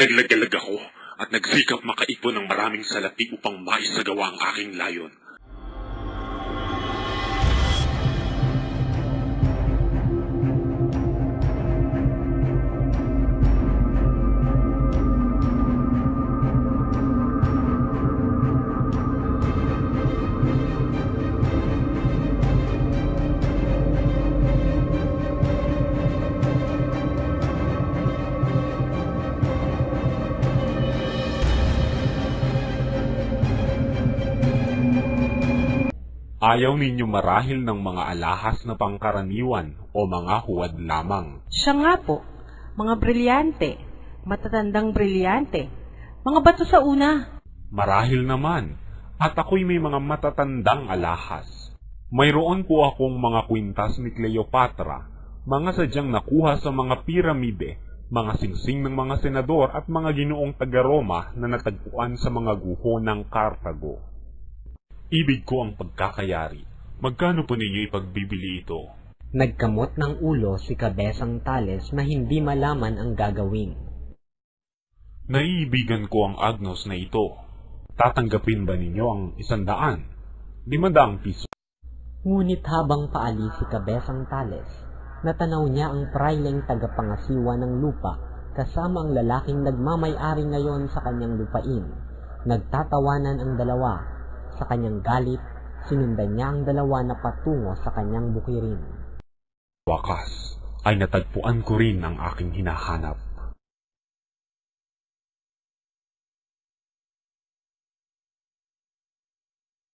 Naglagalag ako at nagsikap makaipon ng maraming salapi upang maisagawa ang aking layon. Ayaw ninyo marahil ng mga alahas na pangkaraniwan o mga huwad lamang. Siya nga po, mga brilyante, matatandang brilyante, mga bato sa una. Marahil naman, at ako'y may mga matatandang alahas. Mayroon po akong mga kwintas ni Cleopatra, mga sadyang nakuha sa mga piramide, mga singsing ng mga senador at mga ginoong taga-Roma na natagpuan sa mga guho ng Cartago. Ibig ko ang pagkakayari. Magkano po ninyo ipagbibili ito? Nagkamot ng ulo si Kabesang Tales na hindi malaman ang gagawin. Naiibigan ko ang Agnos na ito. Tatanggapin ba ninyo ang 100? 500 piso. Ngunit habang paalis si Kabesang Tales, natanaw niya ang praileng tagapangasiwa ng lupa kasama ang lalaking nagmamay-ari ngayon sa kanyang lupain. Nagtatawanan ang dalawa. Sa kanyang galit, sinundan niya ang dalawa na patungo sa kanyang bukirin. Wakas ay natagpuan ko rin ang aking hinahanap.